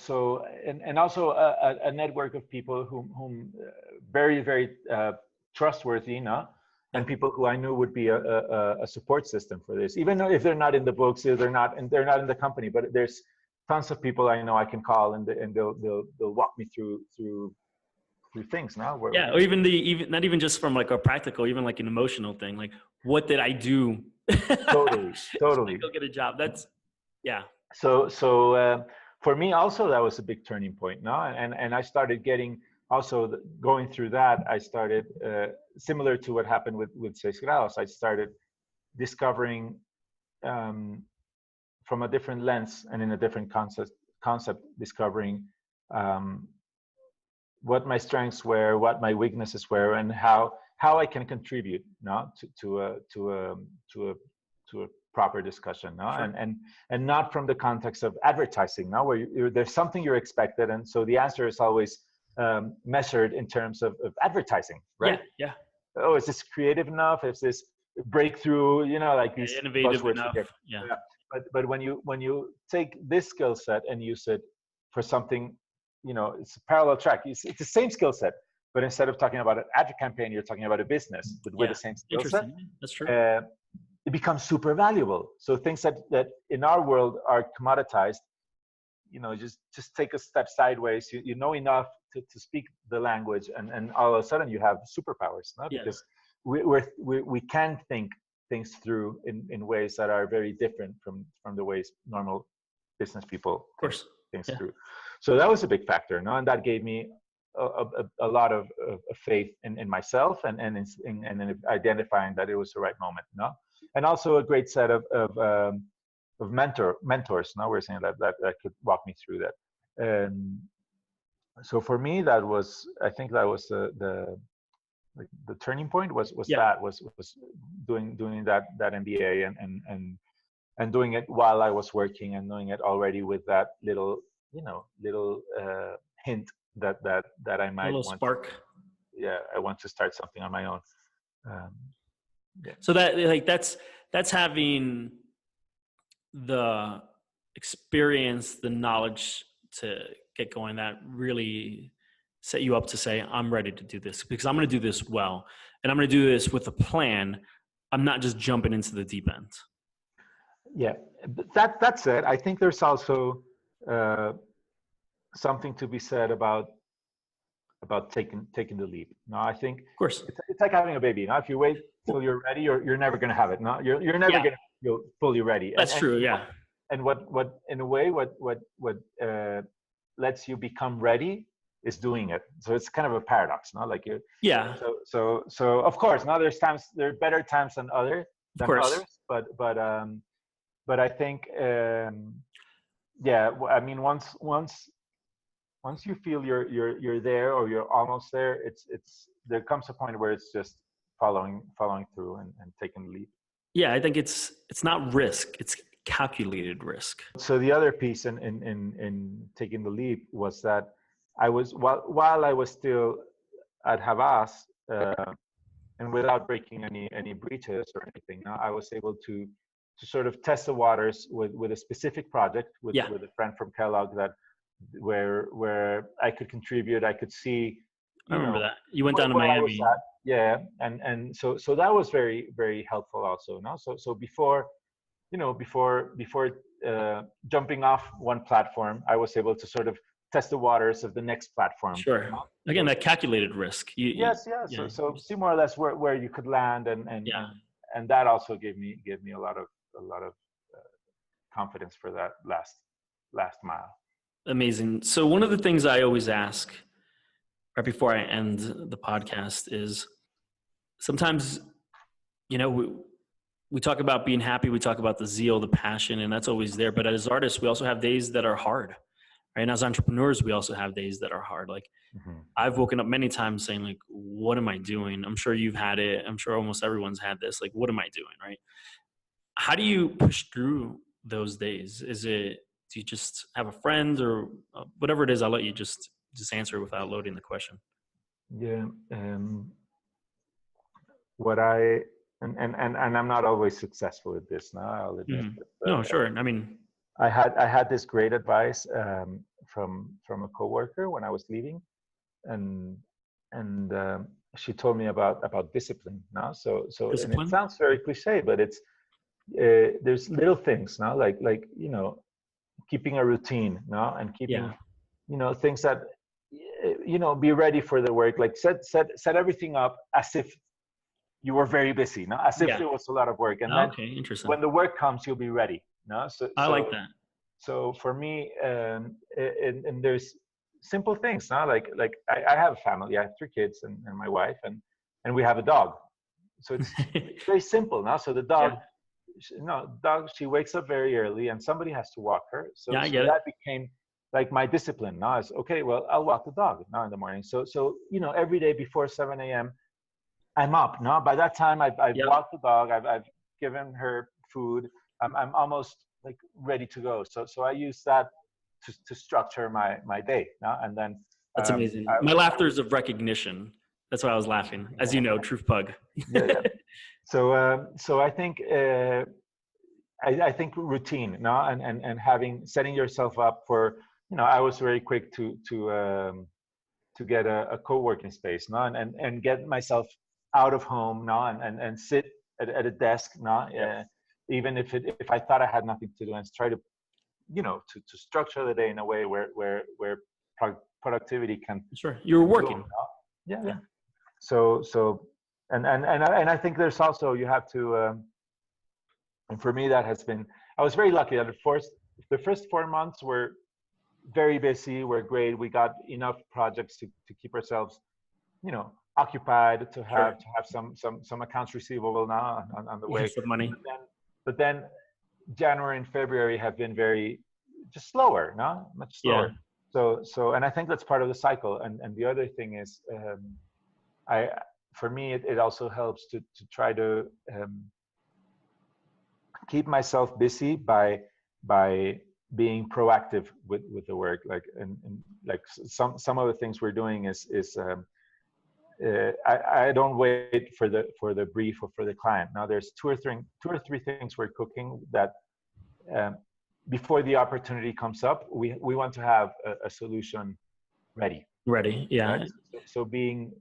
and also a network of people whom very trustworthy, no? And people who I knew would be a support system for this, even though if they're not in the books, if they're not in the company, but there's tons of people I know I can call, and they'll walk me through things now. Or even not even just from like a practical, even like an emotional thing. Like, what did I do? Totally. Go get a job. That's So for me also that was a big turning point. No, and I started getting also going through that. I started similar to what happened with Seis Grados. I started discovering from a different lens and in a different concept discovering what my strengths were, what my weaknesses were, and how I can contribute to a proper discussion, Sure. and not from the context of advertising, where there's something you're expected, and so the answer is always measured in terms of advertising, right? Yeah. Oh, is this creative enough? Is this breakthrough? Like these Innovative buzzwords enough. again. Yeah. But when you take this skill set and use it for something, it's a parallel track. It's the same skill set, but instead of talking about an ad campaign, you're talking about a business with the same skill set. That's true. It becomes super valuable. So things that in our world are commoditized, just take a step sideways. You know enough to speak the language, and all of a sudden you have superpowers, because we can think things through in ways that are very different from the ways normal business people think things through. So that was a big factor, and that gave me a lot of faith in myself and in identifying that it was the right moment, and also a great set of mentors. Now we're saying that could walk me through that. So for me, I think that was the turning point was doing that MBA and doing it while I was working, and doing it already with that little hint that I might want spark. I want to start something on my own. So that's having the experience, the knowledge to get going, that really set you up to say, I'm ready to do this because I'm going to do this well, and I'm going to do this with a plan. I'm not just jumping into the deep end. Yeah, that's it. I think there's also something to be said about taking the leap. No, I think of course it's like having a baby. Now, if you wait till you're ready, you're never going to have it. No, you're never going to feel fully ready. That's true. Yeah. And what in a way what lets you become ready is doing it. So it's kind of a paradox, no? Like So of course, now there are better times than others, but I think yeah, I mean, once you feel you're there or you're almost there, it's there comes a point where it's just following through and taking the leap. Yeah, I think it's not risk, it's calculated risk. So the other piece in taking the leap was that I was while I was still at Havas, and without breaking any breaches or anything, I was able to sort of test the waters with a specific project with a friend from Kellogg that where I could contribute. I could see. I remember that you went down to where I Miami. was at. Yeah, and so that was very very helpful also. No, so before jumping off one platform, I was able to sort of test the waters of the next platform. Sure. Again, that calculated risk. Yes. So see more or less where you could land, and that also gave me a lot of confidence for that last mile. Amazing. So one of the things I always ask right before I end the podcast is sometimes, we talk about being happy. We talk about the zeal, the passion, and that's always there. But as artists, we also have days that are hard, right? And as entrepreneurs, we also have days that are hard. Like I've woken up many times saying like, what am I doing? I'm sure you've had it. I'm sure almost everyone's had this. Like, what am I doing? Right? How do you push through those days? Do you just have a friend or whatever it is? I'll let you just answer without loading the question. Yeah. What I and I'm not always successful at this now, I'll admit. But, no, sure. I mean, I had this great advice from a coworker when I was leaving, and she told me about discipline. Now, so and it sounds very cliche, but it's there's little things now, like keeping a routine now, and keeping things that be ready for the work, like set everything up as if you were very busy, no? As if it was a lot of work, and then interesting. when the work comes, you'll be ready. No, I like that. So for me, and there's simple things, no? Like I have a family. I have 3 kids and my wife, and we have a dog. So it's very simple now. So the dog, she wakes up very early, and somebody has to walk her. So, that became like my discipline. Now is okay. Well, I'll walk the dog now in the morning. So every day before 7 a.m. I'm up. Now by that time I've walked the dog. I've given her food. I'm almost like ready to go. So I use that to structure my day. Now and then. That's amazing. My laughter is of recognition. That's why I was laughing. As you know, truth pug. Yeah. So I think I think routine, no, and setting yourself up for, I was very quick to get a co-working space, no, and get myself out of home, no, and sit at a desk, no, even if I thought I had nothing to do, and try to, to structure the day in a way where productivity can. Sure, you're working. Yeah. So and I think there's also, you have to, and for me that has been, I was very lucky that the first 4 months were very busy, were great. We got enough projects to keep ourselves, occupied, to have some accounts receivable now on the way. Some money. But then January and February have been very just slower, no, much slower. Yeah. So and I think that's part of the cycle. And the other thing is, for me, it also helps to try to keep myself busy by being proactive with the work. Like and like some of the things we're doing is I don't wait for the brief or for the client. Now there's two or three things we're cooking that before the opportunity comes up, we want to have a solution ready. Yeah. Right? So being,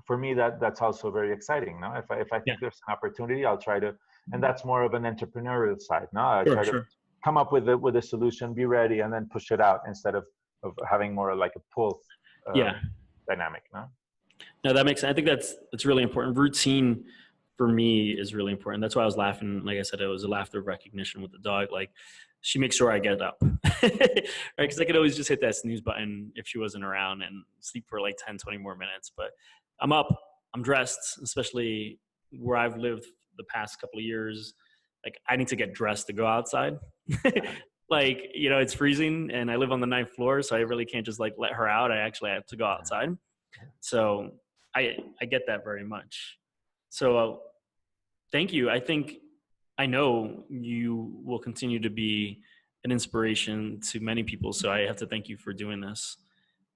for me, that's also very exciting. No, if I think there's an opportunity, I'll try to, and that's more of an entrepreneurial side. No, I try to come up with a solution, be ready, and then push it out instead of having more like a pull dynamic. No, that makes sense. I think that's really important. Routine for me is really important. That's why I was laughing. Like I said, it was a laughter of recognition with the dog. Like, she makes sure I get up, right? Because I could always just hit that snooze button if she wasn't around and sleep for like 10, 20 more minutes. But I'm up, I'm dressed, especially where I've lived the past couple of years. Like, I need to get dressed to go outside. like, you know, it's freezing and I live on the 9th floor, so I really can't just like let her out. I actually have to go outside. So I get that very much. So thank you. I know you will continue to be an inspiration to many people. So I have to thank you for doing this.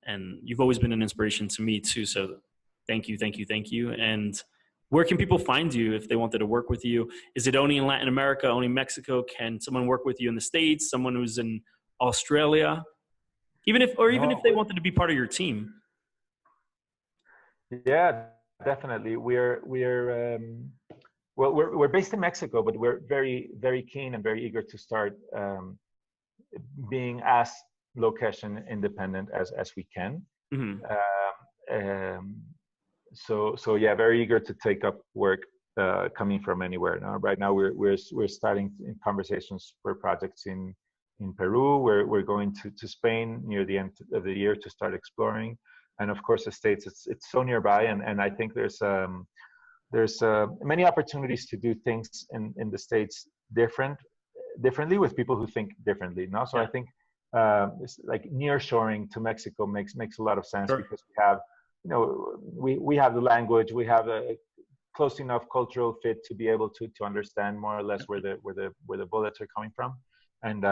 And you've always been an inspiration to me too. So thank you, thank you, thank you. And where can people find you if they wanted to work with you? Is it only in Latin America, only Mexico? Can someone work with you in the States? Someone who's in Australia? Even if they wanted to be part of your team. Yeah, definitely. We're based in Mexico, but we're very, very keen and very eager to start being as location independent as we can. Mm-hmm. So yeah, very eager to take up work coming from anywhere. Now, right now we're starting in conversations for projects in Peru. We're going to Spain near the end of the year to start exploring, and of course the States. It's so nearby, and I think there's many opportunities to do things in the States differently with people who think differently. No, so yeah. I think it's like nearshoring to Mexico makes a lot of sense. Sure. Because we have, you know, we have the language, we have a close enough cultural fit to be able to understand more or less where the bullets are coming from, and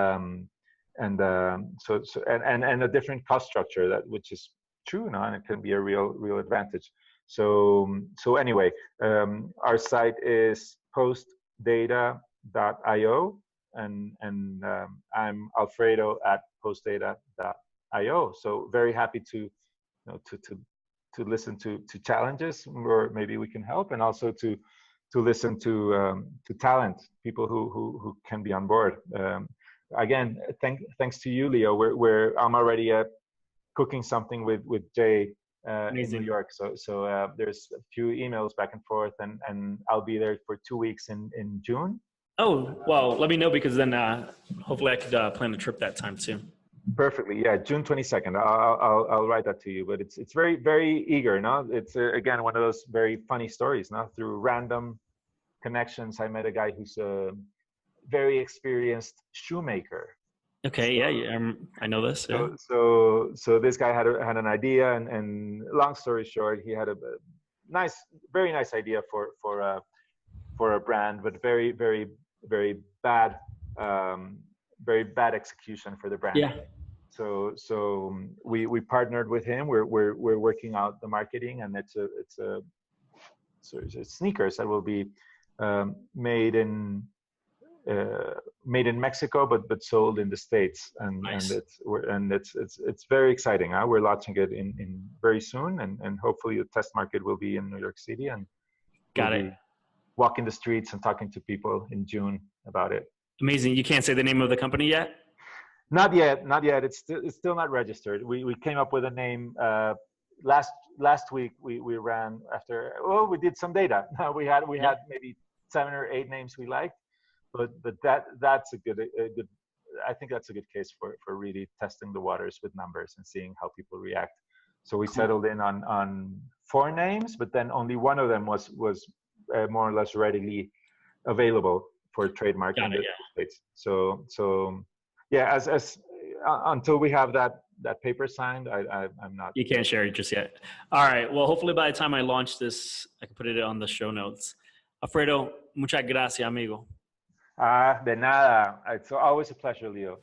a different cost structure which is true now, and it can be a real advantage. So anyway, our site is postdata.io, and I'm Alfredo at postdata.io. So very happy to listen to challenges, or maybe we can help, and also to listen to talent, people who can be on board. Again, thanks to you, Leo. I'm already cooking something with Jay in New York. So there's a few emails back and forth, and I'll be there for 2 weeks in June. Oh, well, let me know, because then hopefully I could plan a trip that time too. Perfectly. Yeah, June 22nd. I'll write that to you. But it's very, very eager. No, it's again one of those very funny stories. No, through random connections, I met a guy who's a very experienced shoemaker. Okay. Yeah. I know this. Yeah. So this guy had an idea, and long story short, he had a very nice idea for a brand, but very, very, very bad. Very bad execution for the brand. Yeah. So we partnered with him. We're working out the marketing, and it's sneakers that will be made in Mexico, but sold in the States, and nice. and it's very exciting. We're launching it in very soon, and hopefully the test market will be in New York City, and got it. Walking the streets and talking to people in June about it. Amazing. You can't say the name of the company yet? Not yet. It's still not registered. We came up with a name last week. We ran after. Well, we did some data. We had maybe 7 or 8 names we liked, but that's a good. I think that's a good case for really testing the waters with numbers and seeing how people react. So we settled in on 4 names, but then only one of them was more or less readily available for trademark in the States. So yeah, as until we have that paper signed, I'm not. You can't share it just yet. All right. Well, hopefully by the time I launch this, I can put it on the show notes. Alfredo, muchas gracias, amigo. De nada. It's always a pleasure, Leo.